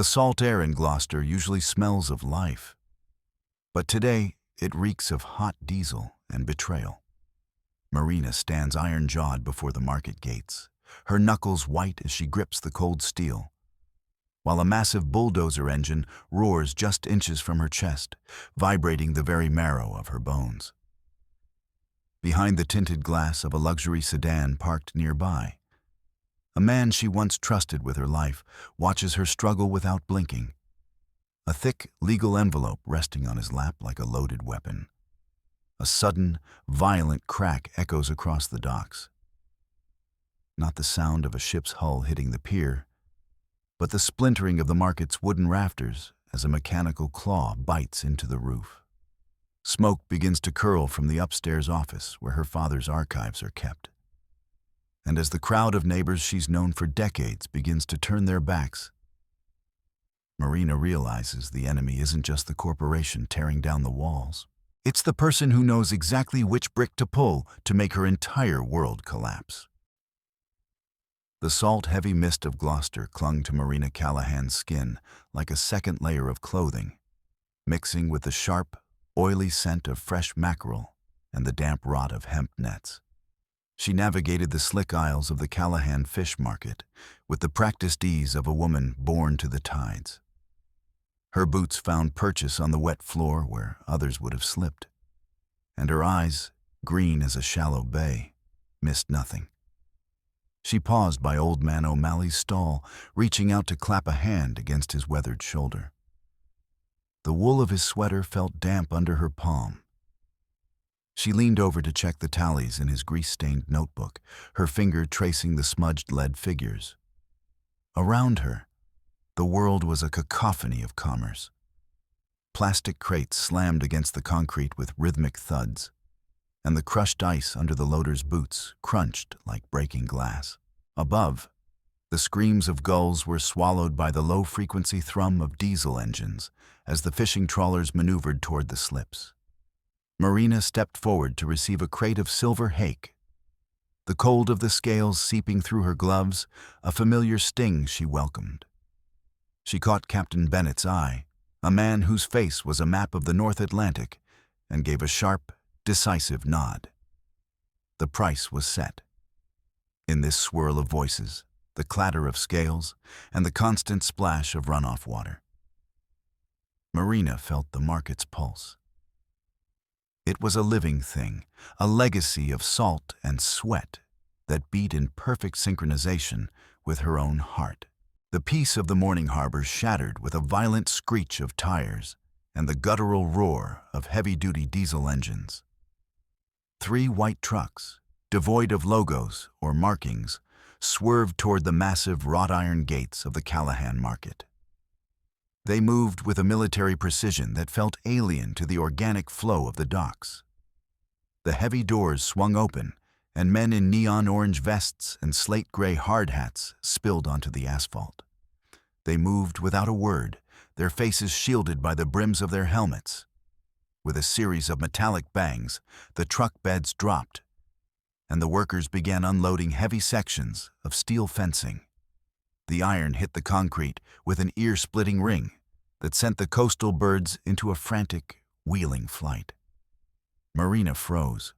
The salt air in Gloucester usually smells of life, but today it reeks of hot diesel and betrayal. Marina stands iron-jawed before the market gates, her knuckles white as she grips the cold steel, while a massive bulldozer engine roars just inches from her chest, vibrating the very marrow of her bones. Behind the tinted glass of a luxury sedan parked nearby, a man she once trusted with her life watches her struggle without blinking, a thick legal envelope resting on his lap like a loaded weapon. A sudden, violent crack echoes across the docks. Not the sound of a ship's hull hitting the pier, but the splintering of the market's wooden rafters as a mechanical claw bites into the roof. Smoke begins to curl from the upstairs office where her father's archives are kept. And as the crowd of neighbors she's known for decades begins to turn their backs, Marina realizes the enemy isn't just the corporation tearing down the walls. It's the person who knows exactly which brick to pull to make her entire world collapse. The salt-heavy mist of Gloucester clung to Marina Callahan's skin like a second layer of clothing, mixing with the sharp, oily scent of fresh mackerel and the damp rot of hemp nets. She navigated the slick aisles of the Callahan fish market with the practiced ease of a woman born to the tides. Her boots found purchase on the wet floor where others would have slipped, and her eyes, green as a shallow bay, missed nothing. She paused by Old Man O'Malley's stall, reaching out to clap a hand against his weathered shoulder. The wool of his sweater felt damp under her palm. She leaned over to check the tallies in his grease-stained notebook, her finger tracing the smudged lead figures. Around her, the world was a cacophony of commerce. Plastic crates slammed against the concrete with rhythmic thuds, and the crushed ice under the loader's boots crunched like breaking glass. Above, the screams of gulls were swallowed by the low-frequency thrum of diesel engines as the fishing trawlers maneuvered toward the slips. Marina stepped forward to receive a crate of silver hake. The cold of the scales seeping through her gloves, a familiar sting she welcomed. She caught Captain Bennett's eye, a man whose face was a map of the North Atlantic, and gave a sharp, decisive nod. The price was set. In this swirl of voices, the clatter of scales, and the constant splash of runoff water, Marina felt the market's pulse. It was a living thing, a legacy of salt and sweat that beat in perfect synchronization with her own heart. The peace of the morning harbor shattered with a violent screech of tires and the guttural roar of heavy-duty diesel engines. 3 white trucks, devoid of logos or markings, swerved toward the massive wrought-iron gates of the Callahan market. They moved with a military precision that felt alien to the organic flow of the docks. The heavy doors swung open, and men in neon orange vests and slate-gray hard hats spilled onto the asphalt. They moved without a word, their faces shielded by the brims of their helmets. With a series of metallic bangs, the truck beds dropped, and the workers began unloading heavy sections of steel fencing. The iron hit the concrete with an ear-splitting ring that sent the coastal birds into a frantic, wheeling flight. Marina froze,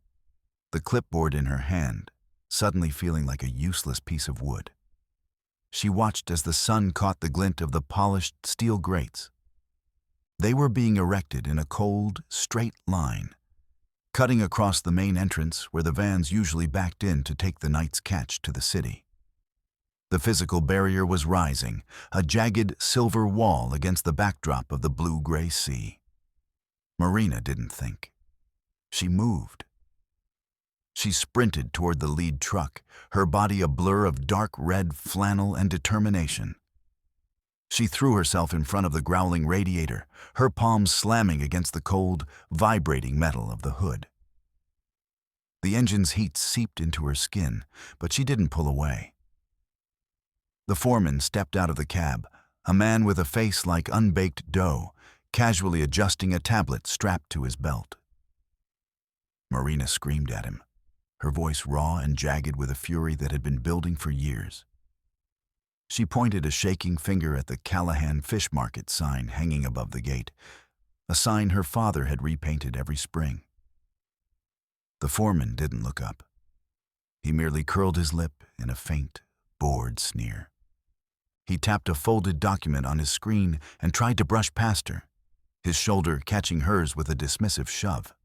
the clipboard in her hand, suddenly feeling like a useless piece of wood. She watched as the sun caught the glint of the polished steel grates. They were being erected in a cold, straight line, cutting across the main entrance where the vans usually backed in to take the night's catch to the city. The physical barrier was rising, a jagged silver wall against the backdrop of the blue-gray sea. Marina didn't think. She moved. She sprinted toward the lead truck, her body a blur of dark red flannel and determination. She threw herself in front of the growling radiator, her palms slamming against the cold, vibrating metal of the hood. The engine's heat seeped into her skin, but she didn't pull away. The foreman stepped out of the cab, a man with a face like unbaked dough, casually adjusting a tablet strapped to his belt. Marina screamed at him, her voice raw and jagged with a fury that had been building for years. She pointed a shaking finger at the Callahan Fish Market sign hanging above the gate, a sign her father had repainted every spring. The foreman didn't look up. He merely curled his lip in a faint, bored sneer. He tapped a folded document on his screen and tried to brush past her, his shoulder catching hers with a dismissive shove.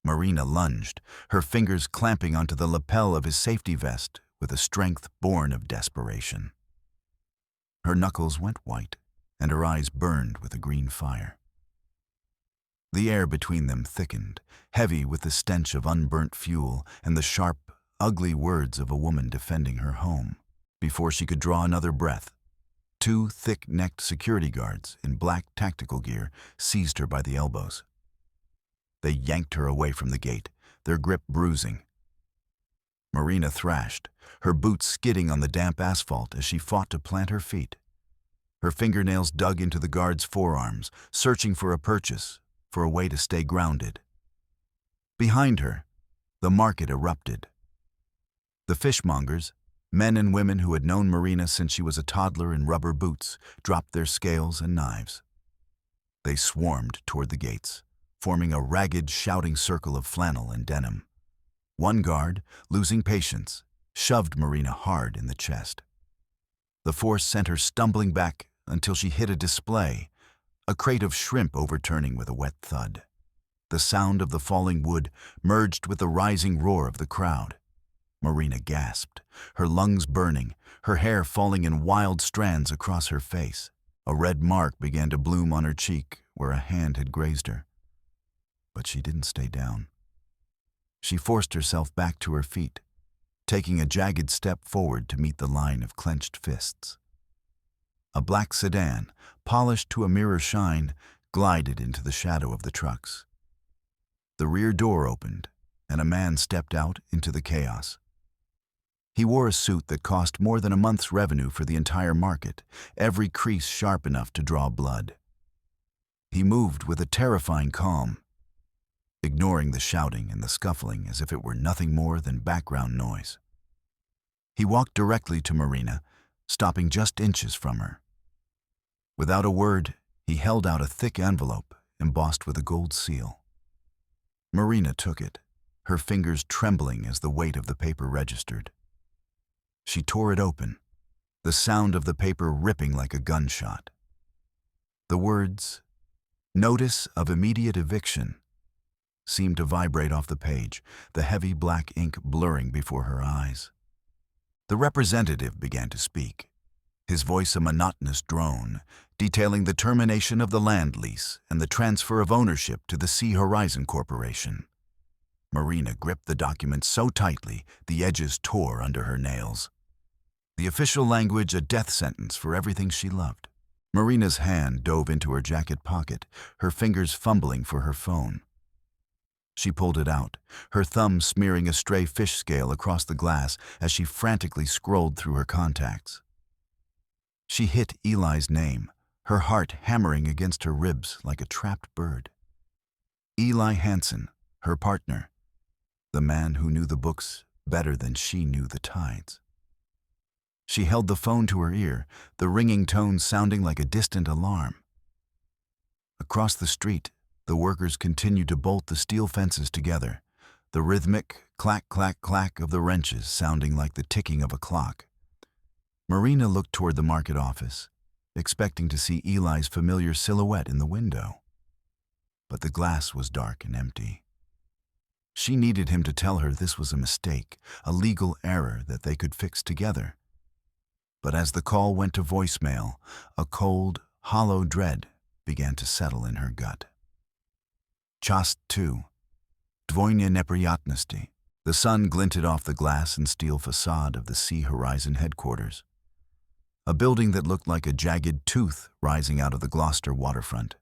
Marina lunged, her fingers clamping onto the lapel of his safety vest with a strength born of desperation. Her knuckles went white, and her eyes burned with a green fire. The air between them thickened, heavy with the stench of unburnt fuel and the sharp, ugly words of a woman defending her home. Before she could draw another breath, two thick-necked security guards in black tactical gear seized her by the elbows. They yanked her away from the gate, their grip bruising. Marina thrashed, her boots skidding on the damp asphalt as she fought to plant her feet. Her fingernails dug into the guard's forearms, searching for a purchase, for a way to stay grounded. Behind her, the market erupted. The fishmongers, men and women who had known Marina since she was a toddler in rubber boots, dropped their scales and knives. They swarmed toward the gates, forming a ragged, shouting circle of flannel and denim. One guard, losing patience, shoved Marina hard in the chest. The force sent her stumbling back until she hit a display, a crate of shrimp overturning with a wet thud. The sound of the falling wood merged with the rising roar of the crowd. Marina gasped, her lungs burning, her hair falling in wild strands across her face. A red mark began to bloom on her cheek where a hand had grazed her. But she didn't stay down. She forced herself back to her feet, taking a jagged step forward to meet the line of clenched fists. A black sedan, polished to a mirror shine, glided into the shadow of the trucks. The rear door opened, and a man stepped out into the chaos. He wore a suit that cost more than a month's revenue for the entire market, every crease sharp enough to draw blood. He moved with a terrifying calm, ignoring the shouting and the scuffling as if it were nothing more than background noise. He walked directly to Marina, stopping just inches from her. Without a word, he held out a thick envelope embossed with a gold seal. Marina took it, her fingers trembling as the weight of the paper registered. She tore it open, the sound of the paper ripping like a gunshot. The words, "Notice of immediate eviction," seemed to vibrate off the page, the heavy black ink blurring before her eyes. The representative began to speak, his voice a monotonous drone, detailing the termination of the land lease and the transfer of ownership to the Sea Horizon Corporation. Marina gripped the document so tightly the edges tore under her nails. The official language a death sentence for everything she loved. Marina's hand dove into her jacket pocket, her fingers fumbling for her phone. She pulled it out, her thumb smearing a stray fish scale across the glass as she frantically scrolled through her contacts. She hit Eli's name, her heart hammering against her ribs like a trapped bird. Eli Hansen, her partner, the man who knew the books better than she knew the tides. She held the phone to her ear, the ringing tones sounding like a distant alarm. Across the street, the workers continued to bolt the steel fences together, the rhythmic clack-clack-clack of the wrenches sounding like the ticking of a clock. Marina looked toward the market office, expecting to see Eli's familiar silhouette in the window. But the glass was dark and empty. She needed him to tell her this was a mistake, a legal error that they could fix together. But as the call went to voicemail, a cold, hollow dread began to settle in her gut. Часть 2. Dvojne neprijatnosti. The sun glinted off the glass and steel facade of the Sea Horizon headquarters, a building that looked like a jagged tooth rising out of the Gloucester waterfront.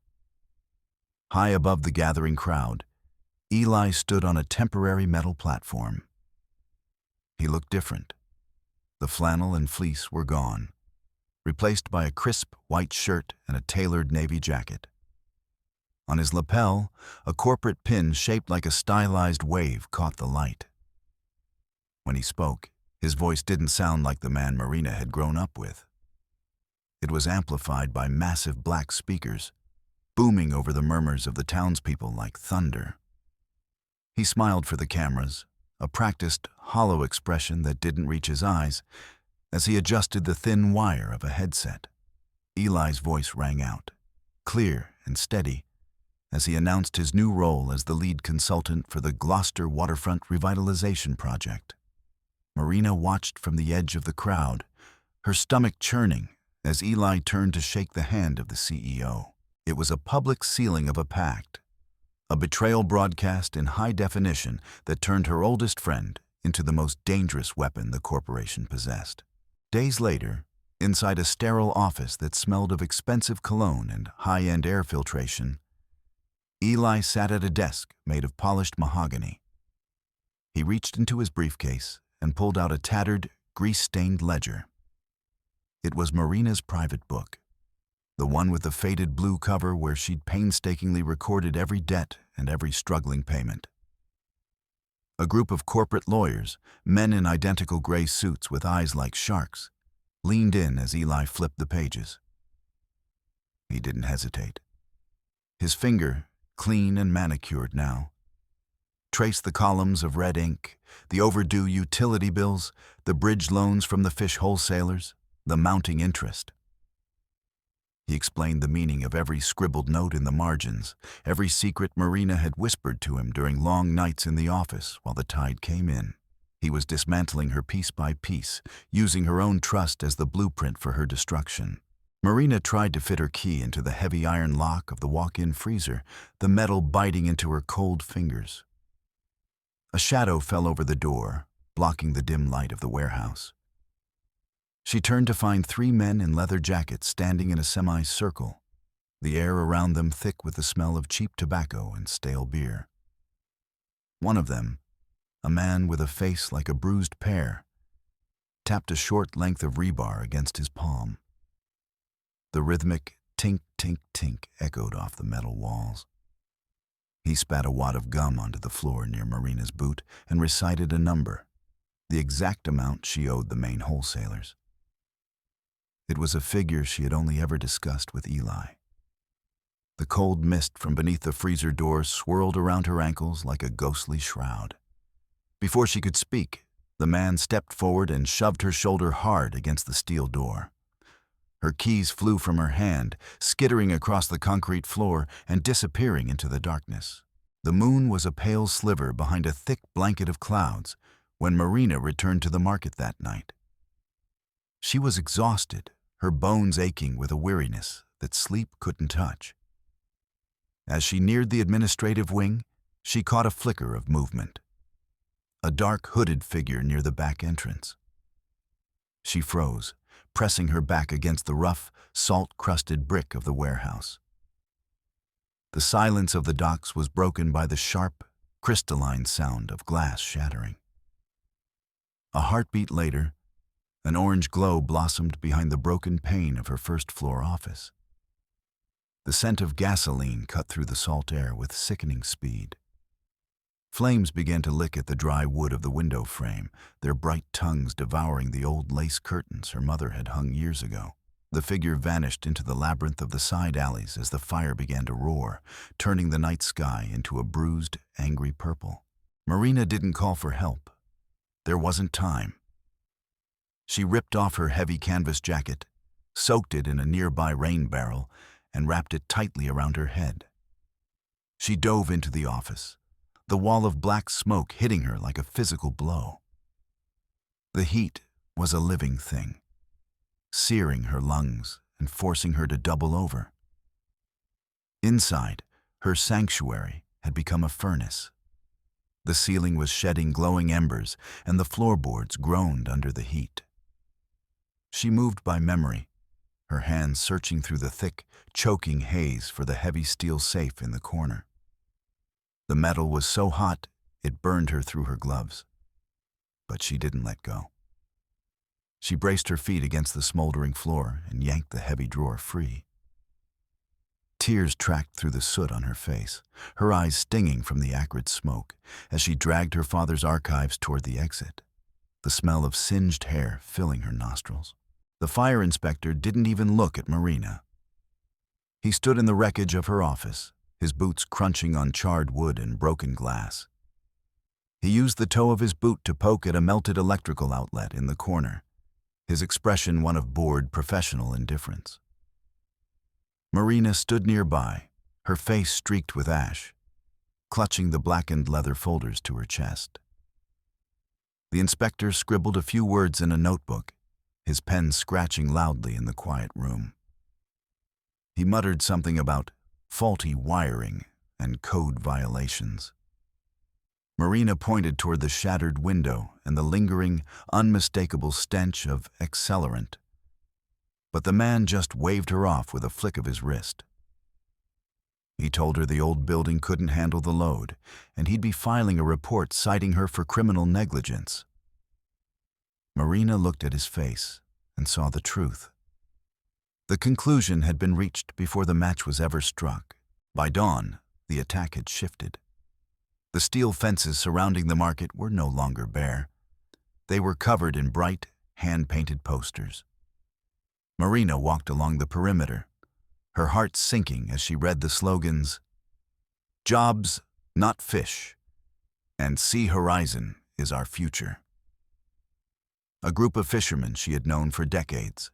High above the gathering crowd, Eli stood on a temporary metal platform. He looked different. The flannel and fleece were gone, replaced by a crisp white shirt and a tailored navy jacket. On his lapel, a corporate pin shaped like a stylized wave caught the light. When he spoke, His voice didn't sound like the man Marina had grown up with. It was amplified by massive black speakers, booming over the murmurs of the townspeople like thunder. He smiled for the cameras, a practiced, hollow expression that didn't reach his eyes, as he adjusted the thin wire of a headset. Eli's voice rang out, clear and steady, as he announced his new role as the lead consultant for the Gloucester waterfront revitalization project. Marina watched from the edge of the crowd, her stomach churning as Eli turned to shake the hand of the CEO. It was a public sealing of a pact, a betrayal broadcast in high definition that turned her oldest friend into the most dangerous weapon the corporation possessed. Days later, inside a sterile office that smelled of expensive cologne and high-end air filtration, Eli sat at a desk made of polished mahogany. He reached into his briefcase and pulled out a tattered, grease-stained ledger. It was Marina's private book, the one with the faded blue cover where she'd painstakingly recorded every debt and every struggling payment. A group of corporate lawyers, men in identical gray suits with eyes like sharks, leaned in as Eli flipped the pages. He didn't hesitate. His finger, clean and manicured now, traced the columns of red ink, the overdue utility bills, the bridge loans from the fish wholesalers, the mounting interest. He explained the meaning of every scribbled note in the margins, every secret Marina had whispered to him during long nights in the office while the tide came in. He was dismantling her piece by piece, using her own trust as the blueprint for her destruction. Marina tried to fit her key into the heavy iron lock of the walk-in freezer, the metal biting into her cold fingers. A shadow fell over the door, blocking the dim light of the warehouse. She turned to find 3 men in leather jackets standing in a semicircle, the air around them thick with the smell of cheap tobacco and stale beer. One of them, a man with a face like a bruised pear, tapped a short length of rebar against his palm. The rhythmic tink, tink, tink echoed off the metal walls. He spat a wad of gum onto the floor near Marina's boot and recited a number, the exact amount she owed the main wholesalers. It was a figure she had only ever discussed with Eli. The cold mist from beneath the freezer door swirled around her ankles like a ghostly shroud. Before she could speak, the man stepped forward and shoved her shoulder hard against the steel door. Her keys flew from her hand, skittering across the concrete floor and disappearing into the darkness. The moon was a pale sliver behind a thick blanket of clouds when Marina returned to the market that night. She was exhausted, her bones aching with a weariness that sleep couldn't touch. As she neared the administrative wing, she caught a flicker of movement. A dark, hooded figure near the back entrance. She froze, pressing her back against the rough, salt-crusted brick of the warehouse. The silence of the docks was broken by the sharp, crystalline sound of glass shattering. A heartbeat later, an orange glow blossomed behind the broken pane of her first-floor office. The scent of gasoline cut through the salt air with sickening speed. Flames began to lick at the dry wood of the window frame, their bright tongues devouring the old lace curtains her mother had hung years ago. The figure vanished into the labyrinth of the side alleys as the fire began to roar, turning the night sky into a bruised, angry purple. Marina didn't call for help. There wasn't time. She ripped off her heavy canvas jacket, soaked it in a nearby rain barrel, and wrapped it tightly around her head. She dove into the office, the wall of black smoke hitting her like a physical blow. The heat was a living thing, searing her lungs and forcing her to double over. Inside, her sanctuary had become a furnace. The ceiling was shedding glowing embers, and the floorboards groaned under the heat. She moved by memory, her hands searching through the thick, choking haze for the heavy steel safe in the corner. The metal was so hot, it burned her through her gloves. But she didn't let go. She braced her feet against the smoldering floor and yanked the heavy drawer free. Tears tracked through the soot on her face, her eyes stinging from the acrid smoke, as she dragged her father's archives toward the exit. the smell of singed hair filling her nostrils. The fire inspector didn't even look at Marina. He stood in the wreckage of her office, his boots crunching on charred wood and broken glass. He used the toe of his boot to poke at a melted electrical outlet in the corner, his expression one of bored professional indifference. Marina stood nearby, her face streaked with ash, clutching the blackened leather folders to her chest. The inspector scribbled a few words in a notebook, his pen scratching loudly in the quiet room. He muttered something about faulty wiring and code violations. Marina pointed toward the shattered window and the lingering, unmistakable stench of accelerant. But the man just waved her off with a flick of his wrist. He told her the old building couldn't handle the load, and he'd be filing a report citing her for criminal negligence. Marina looked at his face and saw the truth. The conclusion had been reached before the match was ever struck. By dawn, the attack had shifted. The steel fences surrounding the market were no longer bare. They were covered in bright, hand-painted posters. Marina walked along the perimeter, her heart sinking as she read the slogans, "Jobs, not fish," and "Sea Horizon is our future." A group of fishermen she had known for decades,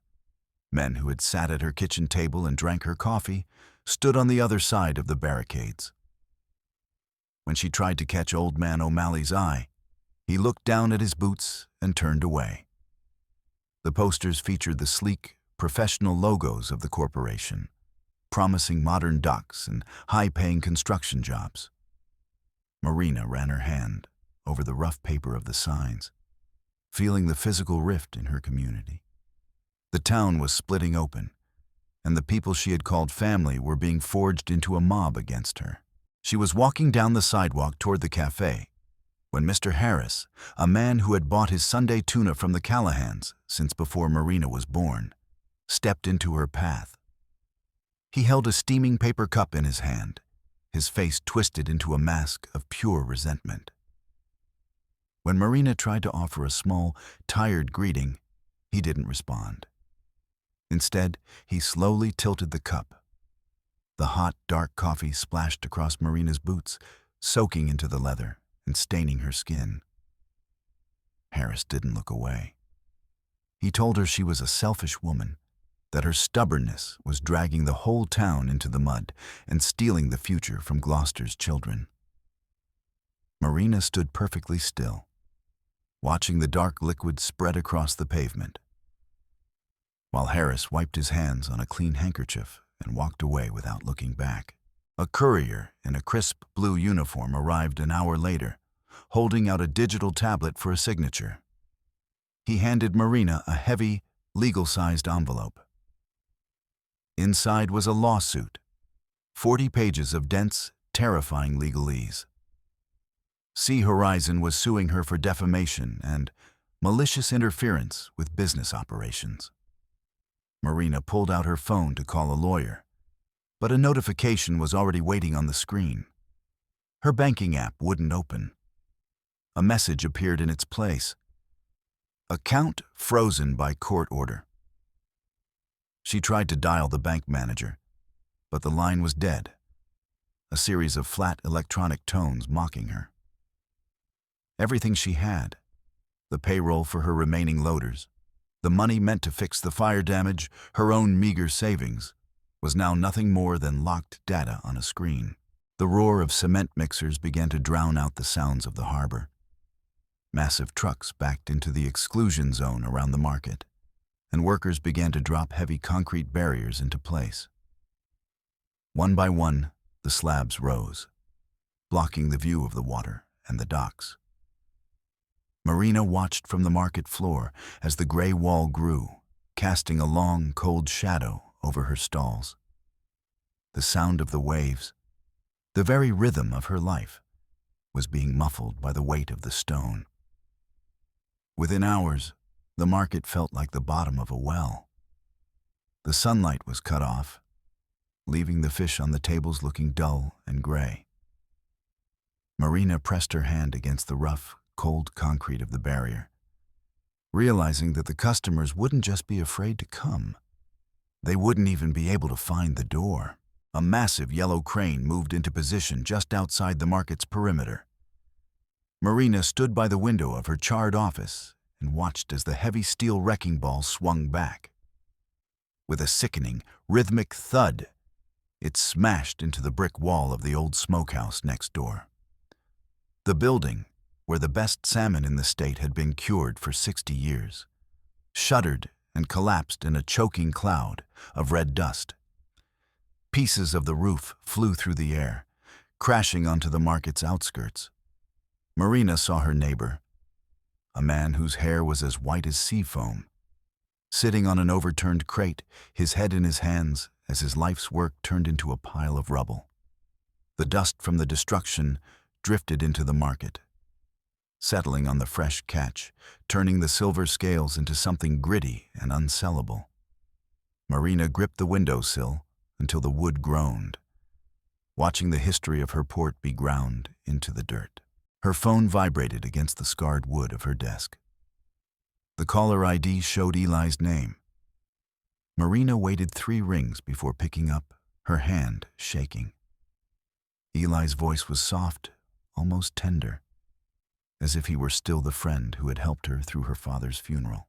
men who had sat at her kitchen table and drank her coffee, stood on the other side of the barricades. When she tried to catch Old Man O'Malley's eye, he looked down at his boots and turned away. The posters featured the sleek, professional logos of the corporation, promising modern docks and high-paying construction jobs. Marina ran her hand over the rough paper of the signs, feeling the physical rift in her community. The town was splitting open, and the people she had called family were being forged into a mob against her. She was walking down the sidewalk toward the cafe when Mr. Harris, a man who had bought his Sunday tuna from the Callahans since before Marina was born, stepped into her path. He held a steaming paper cup in his hand, his face twisted into a mask of pure resentment. When Marina tried to offer a small, tired greeting, he didn't respond. Instead, he slowly tilted the cup. The hot, dark coffee splashed across Marina's boots, soaking into the leather and staining her skin. Harris didn't look away. He told her she was a selfish woman, that her stubbornness was dragging the whole town into the mud and stealing the future from Gloucester's children. Marina stood perfectly still, watching the dark liquid spread across the pavement, while Harris wiped his hands on a clean handkerchief and walked away without looking back. A courier in a crisp blue uniform arrived an hour later, holding out a digital tablet for a signature. He handed Marina a heavy, legal-sized envelope. Inside was a lawsuit, 40 pages of dense, terrifying legalese. Sea Horizon was suing her for defamation and malicious interference with business operations. Marina pulled out her phone to call a lawyer, but a notification was already waiting on the screen. Her banking app wouldn't open. A message appeared in its place. "Account frozen by court order." She tried to dial the bank manager, but the line was dead, a series of flat electronic tones mocking her. Everything she had, the payroll for her remaining loaders, the money meant to fix the fire damage, her own meager savings, was now nothing more than locked data on a screen. The roar of cement mixers began to drown out the sounds of the harbor. Massive trucks backed into the exclusion zone around the market, and workers began to drop heavy concrete barriers into place. One by one, the slabs rose, blocking the view of the water and the docks. Marina watched from the market floor as the gray wall grew, casting a long, cold shadow over her stalls. The sound of the waves, the very rhythm of her life, was being muffled by the weight of the stone. Within hours, the market felt like the bottom of a well. The sunlight was cut off, leaving the fish on the tables looking dull and gray. Marina pressed her hand against the rough, cold concrete of the barrier, realizing that the customers wouldn't just be afraid to come. They wouldn't even be able to find the door. A massive yellow crane moved into position just outside the market's perimeter. Marina stood by the window of her charred office and watched as the heavy steel wrecking ball swung back. With a sickening, rhythmic thud, it smashed into the brick wall of the old smokehouse next door. The building, where the best salmon in the state had been cured for 60 years, shuddered and collapsed in a choking cloud of red dust. Pieces of the roof flew through the air, crashing onto the market's outskirts. Marina saw her neighbor, a man whose hair was as white as sea foam, sitting on an overturned crate, his head in his hands as his life's work turned into a pile of rubble. The dust from the destruction drifted into the market, settling on the fresh catch, turning the silver scales into something gritty and unsellable. Marina gripped the windowsill until the wood groaned, watching the history of her port be ground into the dirt. Her phone vibrated against the scarred wood of her desk. The caller ID showed Eli's name. Marina waited 3 rings before picking up, her hand shaking. Eli's voice was soft, almost tender, as if he were still the friend who had helped her through her father's funeral.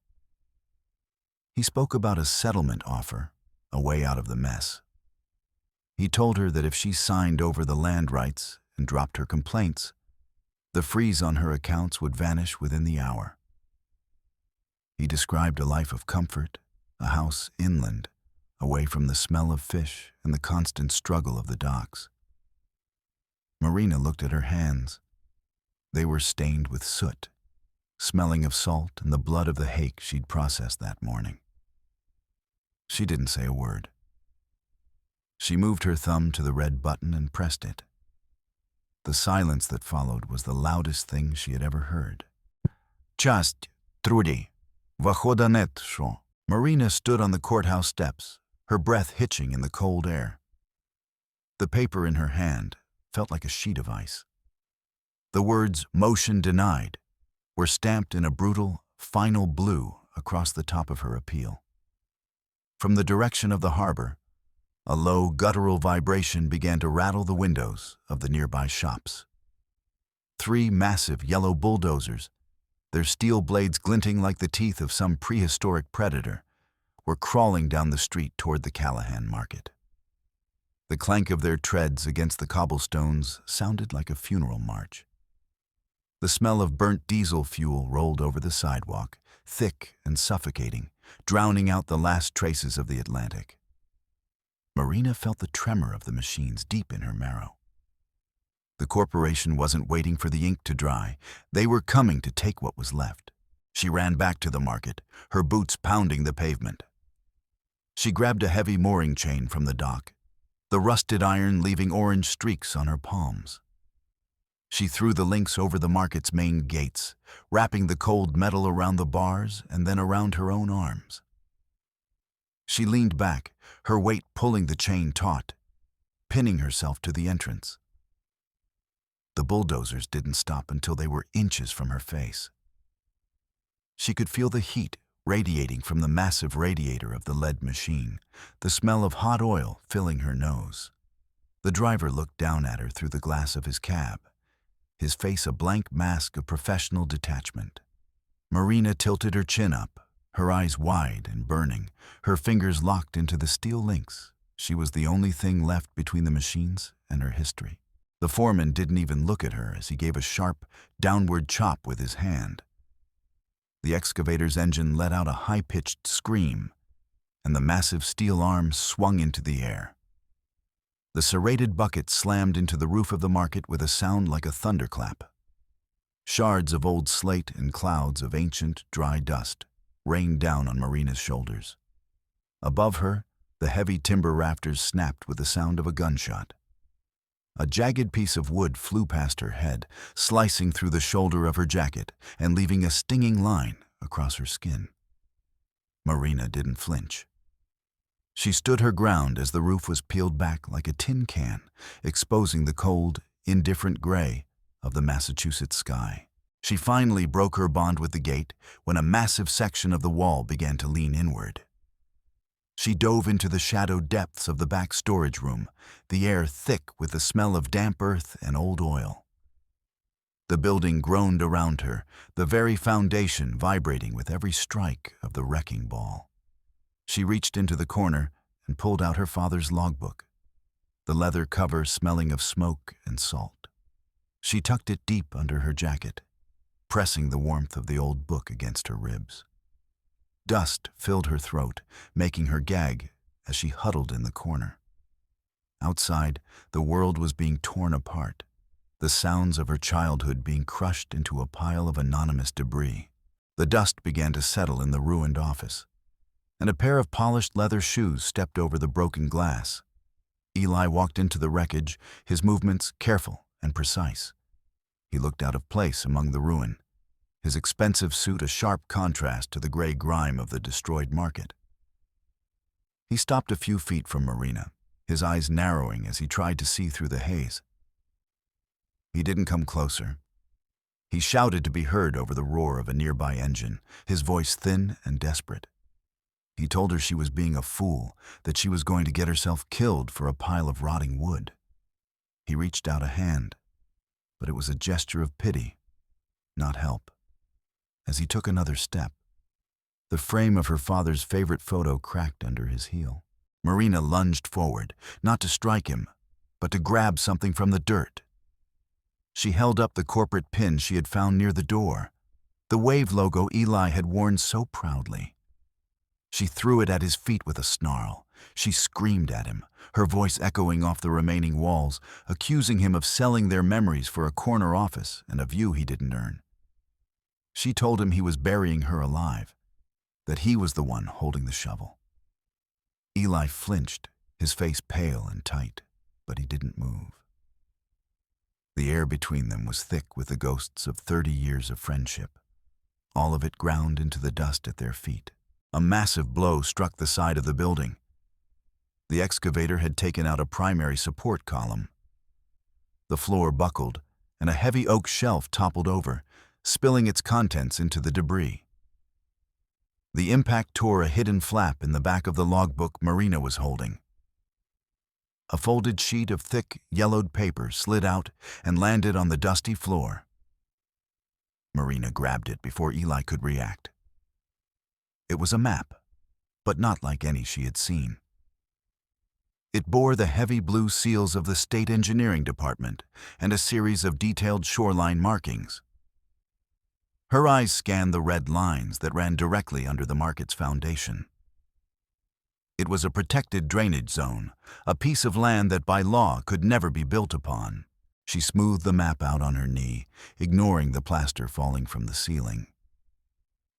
He spoke about a settlement offer, a way out of the mess. He told her that if she signed over the land rights and dropped her complaints, the freeze on her accounts would vanish within the hour. He described a life of comfort, a house inland, away from the smell of fish and the constant struggle of the docks. Marina looked at her hands. They were stained with soot, smelling of salt and the blood of the hake she'd processed that morning. She didn't say a word. She moved her thumb to the red button and pressed it. The silence that followed was the loudest thing she had ever heard. Часть, Trudy, Vahoda net sho. Marina stood on the courthouse steps, her breath hitching in the cold air. The paper in her hand felt like a sheet of ice. The words "motion denied" were stamped in a brutal, final blue across the top of her appeal. From the direction of the harbor, a low, guttural vibration began to rattle the windows of the nearby shops. 3 massive yellow bulldozers, their steel blades glinting like the teeth of some prehistoric predator, were crawling down the street toward the Callahan market. The clank of their treads against the cobblestones sounded like a funeral march. The smell of burnt diesel fuel rolled over the sidewalk, thick and suffocating, drowning out the last traces of the Atlantic. Marina felt the tremor of the machines deep in her marrow. The corporation wasn't waiting for the ink to dry. They were coming to take what was left. She ran back to the market, her boots pounding the pavement. She grabbed a heavy mooring chain from the dock, the rusted iron leaving orange streaks on her palms. She threw the links over the market's main gates, wrapping the cold metal around the bars and then around her own arms. She leaned back, her weight pulling the chain taut, pinning herself to the entrance. The bulldozers didn't stop until they were inches from her face. She could feel the heat radiating from the massive radiator of the lead machine, the smell of hot oil filling her nose. The driver looked down at her through the glass of his cab, his face a blank mask of professional detachment. Marina tilted her chin up, her eyes wide and burning, her fingers locked into the steel links. She was the only thing left between the machines and her history. The foreman didn't even look at her as he gave a sharp, downward chop with his hand. The excavator's engine let out a high-pitched scream, and the massive steel arm swung into the air. The serrated bucket slammed into the roof of the market with a sound like a thunderclap. Shards of old slate and clouds of ancient, dry dust rained down on Marina's shoulders. Above her, the heavy timber rafters snapped with the sound of a gunshot. A jagged piece of wood flew past her head, slicing through the shoulder of her jacket and leaving a stinging line across her skin. Marina didn't flinch. She stood her ground as the roof was peeled back like a tin can, exposing the cold, indifferent gray of the Massachusetts sky. She finally broke her bond with the gate when a massive section of the wall began to lean inward. She dove into the shadowed depths of the back storage room, the air thick with the smell of damp earth and old oil. The building groaned around her, the very foundation vibrating with every strike of the wrecking ball. She reached into the corner and pulled out her father's logbook, the leather cover smelling of smoke and salt. She tucked it deep under her jacket, pressing the warmth of the old book against her ribs. Dust filled her throat, making her gag as she huddled in the corner. Outside, the world was being torn apart, the sounds of her childhood being crushed into a pile of anonymous debris. The dust began to settle in the ruined office, and a pair of polished leather shoes stepped over the broken glass. Eli walked into the wreckage, his movements careful and precise. He looked out of place among the ruin, his expensive suit a sharp contrast to the gray grime of the destroyed market. He stopped a few feet from Marina, his eyes narrowing as he tried to see through the haze. He didn't come closer. He shouted to be heard over the roar of a nearby engine, his voice thin and desperate. He told her she was being a fool, that she was going to get herself killed for a pile of rotting wood. He reached out a hand, but it was a gesture of pity, not help. As he took another step, the frame of her father's favorite photo cracked under his heel. Marina lunged forward, not to strike him, but to grab something from the dirt. She held up the corporate pin she had found near the door, the Wave logo Eli had worn so proudly. She threw it at his feet with a snarl. She screamed at him, her voice echoing off the remaining walls, accusing him of selling their memories for a corner office and a view he didn't earn. She told him he was burying her alive, that he was the one holding the shovel. Eli flinched, his face pale and tight, but he didn't move. The air between them was thick with the ghosts of 30 years of friendship, all of it ground into the dust at their feet. A massive blow struck the side of the building. The excavator had taken out a primary support column. The floor buckled, and a heavy oak shelf toppled over, spilling its contents into the debris. The impact tore a hidden flap in the back of the logbook Marina was holding. A folded sheet of thick, yellowed paper slid out and landed on the dusty floor. Marina grabbed it before Eli could react. It was a map, but not like any she had seen. It bore the heavy blue seals of the State Engineering Department and a series of detailed shoreline markings. Her eyes scanned the red lines that ran directly under the market's foundation. It was a protected drainage zone, a piece of land that by law could never be built upon. She smoothed the map out on her knee, ignoring the plaster falling from the ceiling.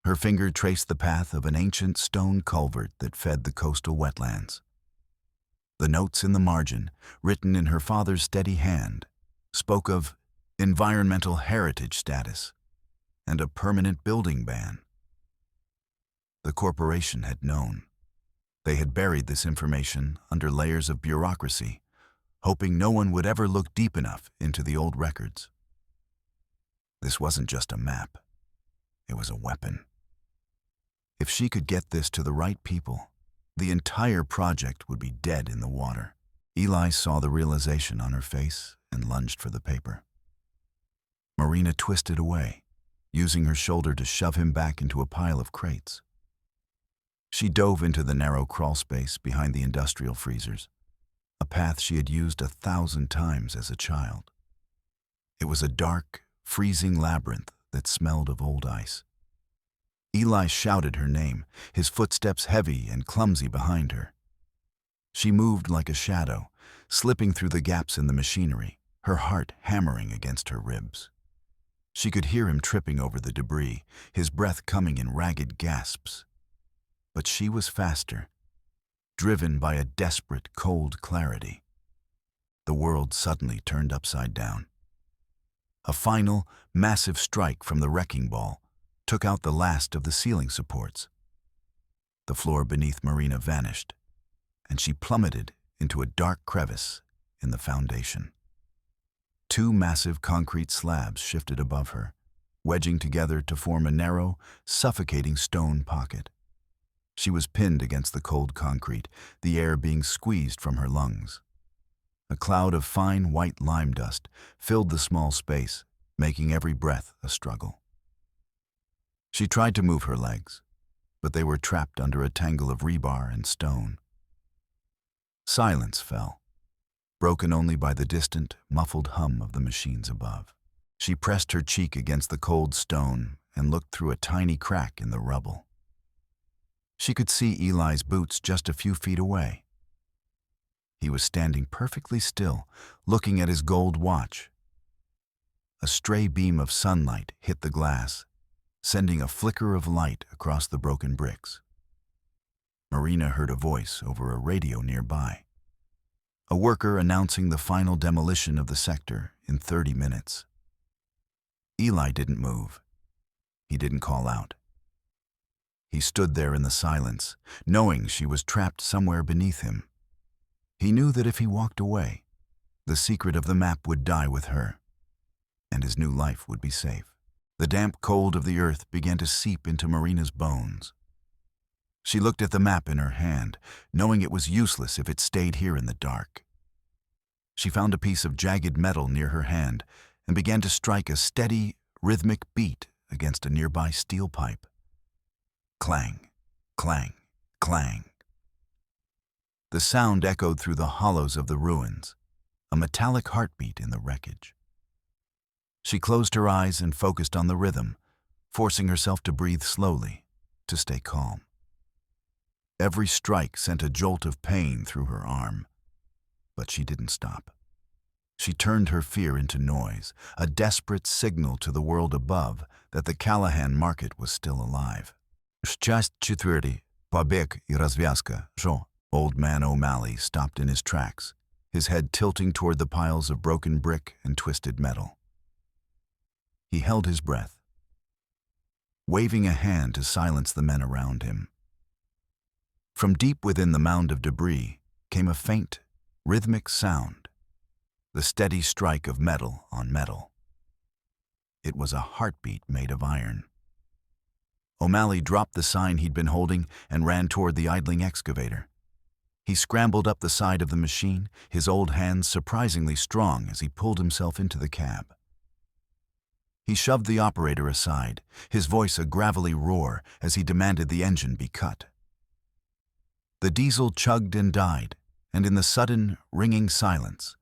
Her finger traced the path of an ancient stone culvert that fed the coastal wetlands. The notes in the margin, written in her father's steady hand, spoke of environmental heritage status and a permanent building ban. The corporation had known. They had buried this information under layers of bureaucracy, hoping no one would ever look deep enough into the old records. This wasn't just a map. It was a weapon. If she could get this to the right people, the entire project would be dead in the water. Eli saw the realization on her face and lunged for the paper. Marina twisted away, using her shoulder to shove him back into a pile of crates. She dove into the narrow crawl space behind the industrial freezers, a path she had used 1,000 times as a child. It was a dark, freezing labyrinth that smelled of old ice. Eli shouted her name, his footsteps heavy and clumsy behind her. She moved like a shadow, slipping through the gaps in the machinery, her heart hammering against her ribs. She could hear him tripping over the debris, his breath coming in ragged gasps. But she was faster, driven by a desperate, cold clarity. The world suddenly turned upside down. A final, massive strike from the wrecking ball took out the last of the ceiling supports. The floor beneath Marina vanished, and she plummeted into a dark crevice in the foundation. 2 massive concrete slabs shifted above her, wedging together to form a narrow, suffocating stone pocket. She was pinned against the cold concrete, the air being squeezed from her lungs. A cloud of fine white lime dust filled the small space, making every breath a struggle. She tried to move her legs, but they were trapped under a tangle of rebar and stone. Silence fell, broken only by the distant, muffled hum of the machines above. She pressed her cheek against the cold stone and looked through a tiny crack in the rubble. She could see Eli's boots just a few feet away. He was standing perfectly still, looking at his gold watch. A stray beam of sunlight hit the glass, sending a flicker of light across the broken bricks. Marina heard a voice over a radio nearby. A worker announcing the final demolition of the sector in 30 minutes. Eli didn't move. He didn't call out. He stood there in the silence, knowing she was trapped somewhere beneath him. He knew that if he walked away, the secret of the map would die with her, and his new life would be safe. The damp cold of the earth began to seep into Marina's bones. She looked at the map in her hand, knowing it was useless if it stayed here in the dark. She found a piece of jagged metal near her hand and began to strike a steady, rhythmic beat against a nearby steel pipe. Clang, clang, clang. The sound echoed through the hollows of the ruins, a metallic heartbeat in the wreckage. She closed her eyes and focused on the rhythm, forcing herself to breathe slowly, to stay calm. Every strike sent a jolt of pain through her arm, but she didn't stop. She turned her fear into noise, a desperate signal to the world above that the Callahan market was still alive. Часть 4. Побег и развязка. Old man O'Malley stopped in his tracks, his head tilting toward the piles of broken brick and twisted metal. He held his breath, waving a hand to silence the men around him. From deep within the mound of debris came a faint, rhythmic sound, the steady strike of metal on metal. It was a heartbeat made of iron. O'Malley dropped the sign he'd been holding and ran toward the idling excavator. He scrambled up the side of the machine, his old hands surprisingly strong as he pulled himself into the cab. He shoved the operator aside, his voice a gravelly roar as he demanded the engine be cut. The diesel chugged and died, and in the sudden, ringing silence,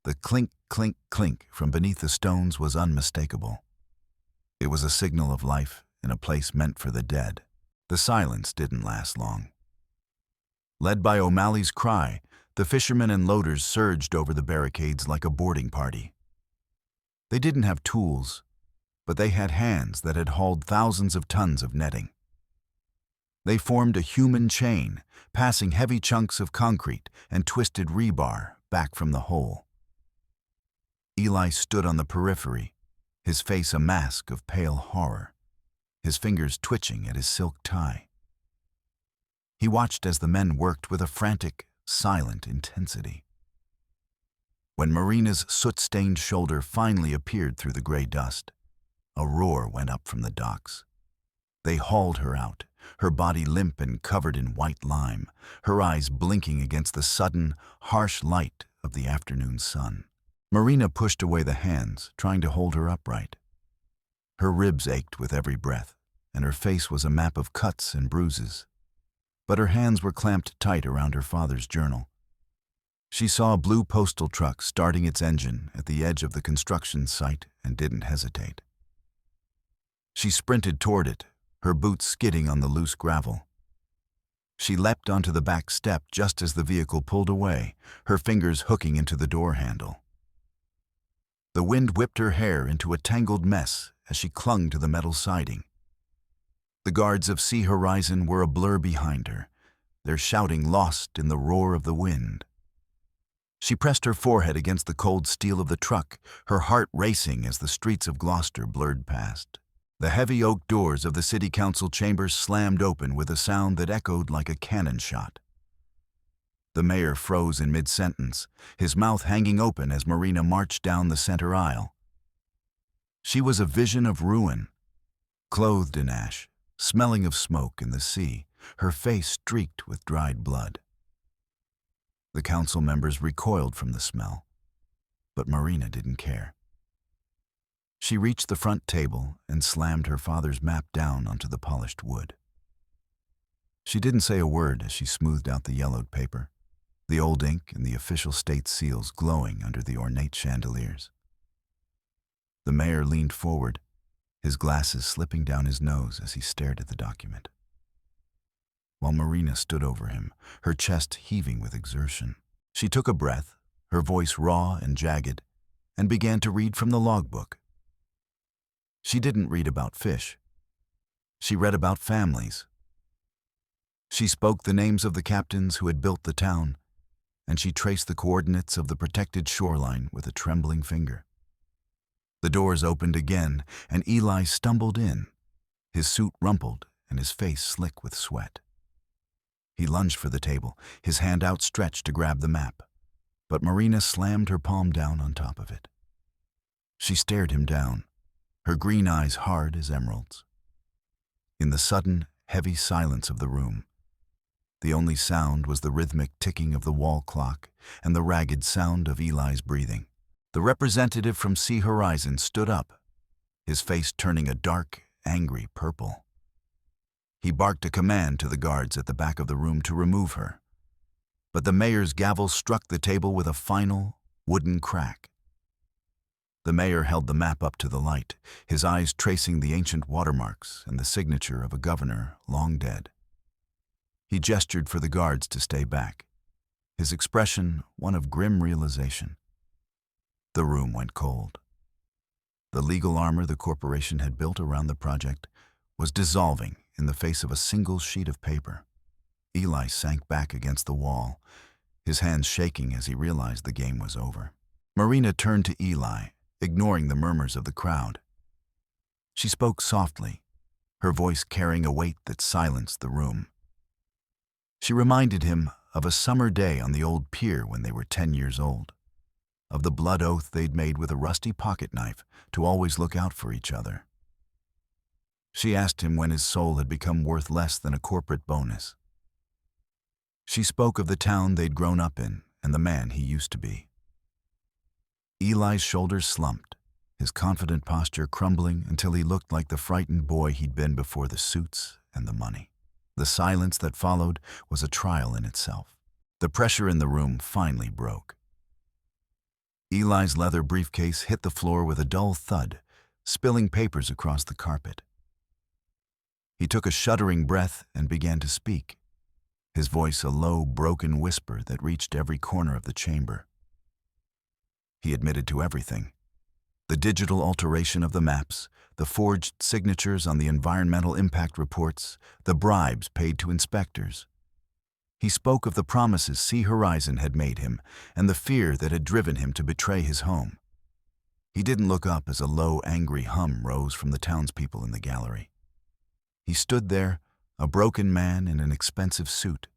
the clink, clink, clink from beneath the stones was unmistakable. It was a signal of life in a place meant for the dead. The silence didn't last long. Led by O'Malley's cry, the fishermen and loaders surged over the barricades like a boarding party. They didn't have tools, but they had hands that had hauled thousands of tons of netting. They formed a human chain, passing heavy chunks of concrete and twisted rebar back from the hole. Eli stood on the periphery, his face a mask of pale horror, his fingers twitching at his silk tie. He watched as the men worked with a frantic, silent intensity. When Marina's soot-stained shoulder finally appeared through the gray dust, a roar went up from the docks. They hauled her out, her body limp and covered in white lime, her eyes blinking against the sudden, harsh light of the afternoon sun. Marina pushed away the hands, trying to hold her upright. Her ribs ached with every breath, and her face was a map of cuts and bruises. But her hands were clamped tight around her father's journal. She saw a blue postal truck starting its engine at the edge of the construction site and didn't hesitate. She sprinted toward it, her boots skidding on the loose gravel. She leapt onto the back step just as the vehicle pulled away, her fingers hooking into the door handle. The wind whipped her hair into a tangled mess as she clung to the metal siding. The guards of Sea Horizon were a blur behind her, their shouting lost in the roar of the wind. She pressed her forehead against the cold steel of the truck, her heart racing as the streets of Gloucester blurred past. The heavy oak doors of the city council chambers slammed open with a sound that echoed like a cannon shot. The mayor froze in mid-sentence, his mouth hanging open as Marina marched down the center aisle. She was a vision of ruin, Clothed in ash, smelling of smoke in the sea, her face streaked with dried blood. The council members recoiled from the smell, but Marina didn't care. She reached the front table and slammed her father's map down onto the polished wood. She didn't say a word as she smoothed out the yellowed paper, the old ink and the official state seals glowing under the ornate chandeliers. The mayor leaned forward, his glasses slipping down his nose as he stared at the document. While Marina stood over him, her chest heaving with exertion, she took a breath, her voice raw and jagged, and began to read from the logbook. She didn't read about fish. She read about families. She spoke the names of the captains who had built the town, and she traced the coordinates of the protected shoreline with a trembling finger. The doors opened again, and Eli stumbled in, his suit rumpled and his face slick with sweat. He lunged for the table, his hand outstretched to grab the map, but Marina slammed her palm down on top of it. She stared him down, her green eyes hard as emeralds. In the sudden, heavy silence of the room, the only sound was the rhythmic ticking of the wall clock and the ragged sound of Eli's breathing. The representative from Sea Horizon stood up, his face turning a dark, angry purple. He barked a command to the guards at the back of the room to remove her, but the mayor's gavel struck the table with a final, wooden crack. The mayor held the map up to the light, his eyes tracing the ancient watermarks and the signature of a governor long dead. He gestured for the guards to stay back, his expression one of grim realization. The room went cold. The legal armor the corporation had built around the project was dissolving in the face of a single sheet of paper. Eli sank back against the wall, his hands shaking as he realized the game was over. Marina turned to Eli, ignoring the murmurs of the crowd. She spoke softly, her voice carrying a weight that silenced the room. She reminded him of a summer day on the old pier when they were 10 years old, of the blood oath they'd made with a rusty pocket knife to always look out for each other. She asked him when his soul had become worth less than a corporate bonus. She spoke of the town they'd grown up in and the man he used to be. Eli's shoulders slumped, his confident posture crumbling until he looked like the frightened boy he'd been before the suits and the money. The silence that followed was a trial in itself. The pressure in the room finally broke. Eli's leather briefcase hit the floor with a dull thud, spilling papers across the carpet. He took a shuddering breath and began to speak, his voice a low, broken whisper that reached every corner of the chamber. He admitted to everything: the digital alteration of the maps, the forged signatures on the environmental impact reports, the bribes paid to inspectors. He spoke of the promises Sea Horizon had made him and the fear that had driven him to betray his home. He didn't look up as a low, angry hum rose from the townspeople in the gallery. He stood there, a broken man in an expensive suit,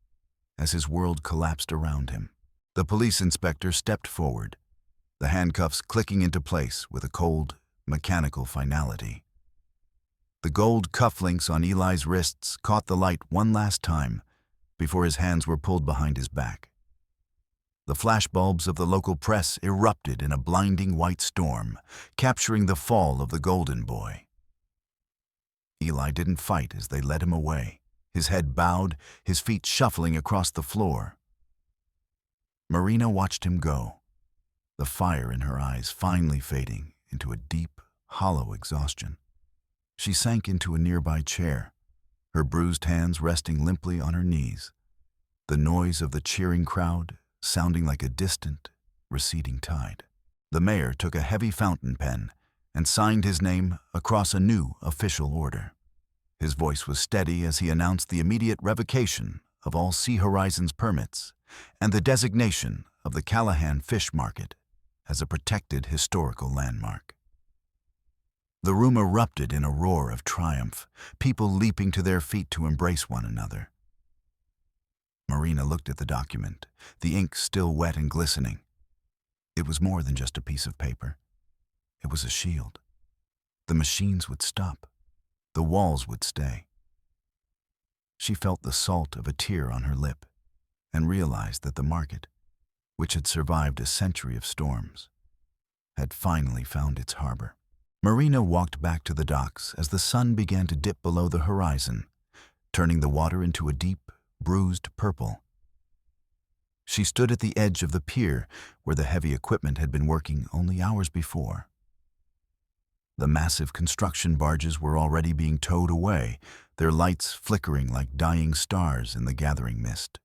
as his world collapsed around him. The police inspector stepped forward, the handcuffs clicking into place with a cold, mechanical finality. The gold cufflinks on Eli's wrists caught the light one last time before his hands were pulled behind his back. The flashbulbs of the local press erupted in a blinding white storm, capturing the fall of the Golden Boy. Eli didn't fight as they led him away, his head bowed, his feet shuffling across the floor. Marina watched him go, the fire in her eyes finally fading into a deep, hollow exhaustion. She sank into a nearby chair, her bruised hands resting limply on her knees, the noise of the cheering crowd sounding like a distant, receding tide. The mayor took a heavy fountain pen and signed his name across a new official order. His voice was steady as he announced the immediate revocation of all Sea Horizon's permits and the designation of the Callahan Fish Market as a protected historical landmark. The room erupted in a roar of triumph, people leaping to their feet to embrace one another. Marina looked at the document, the ink still wet and glistening. It was more than just a piece of paper. It was a shield. The machines would stop. the walls would stay. She felt the salt of a tear on her lip and realized that the market, which had survived a century of storms, had finally found its harbor. Marina walked back to the docks as the sun began to dip below the horizon, turning the water into a deep, bruised purple. She stood at the edge of the pier where the heavy equipment had been working only hours before. The massive construction barges were already being towed away, their lights flickering like dying stars in the gathering mist.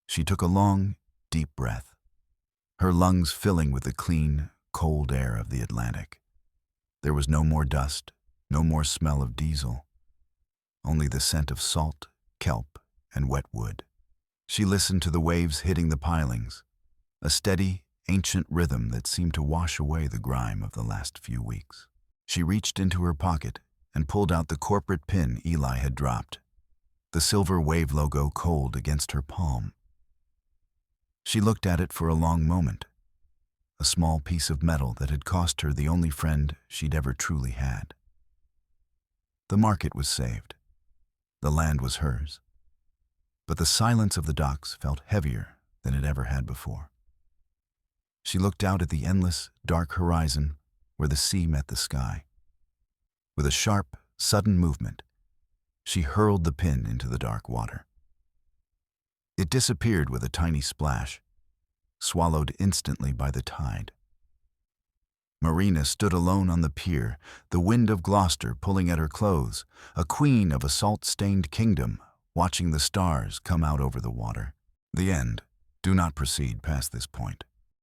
She took a long, deep breath, her lungs filling with the clean, cold air of the Atlantic. There was no more dust, no more smell of diesel, only the scent of salt, kelp, and wet wood. She listened to the waves hitting the pilings, a steady, ancient rhythm that seemed to wash away the grime of the last few weeks. She reached into her pocket and pulled out the corporate pin Eli had dropped, the silver wave logo cold against her palm. She looked at it for a long moment, a small piece of metal that had cost her the only friend she'd ever truly had. The market was saved. The land was hers. But the silence of the docks felt heavier than it ever had before. She looked out at the endless, dark horizon where the sea met the sky. With a sharp, sudden movement, she hurled the pin into the dark water. It disappeared with a tiny splash, swallowed instantly by the tide. Marina stood alone on the pier, the wind of Gloucester pulling at her clothes, a queen of a salt-stained kingdom, watching the stars come out over the water. The end. Do not proceed past this point.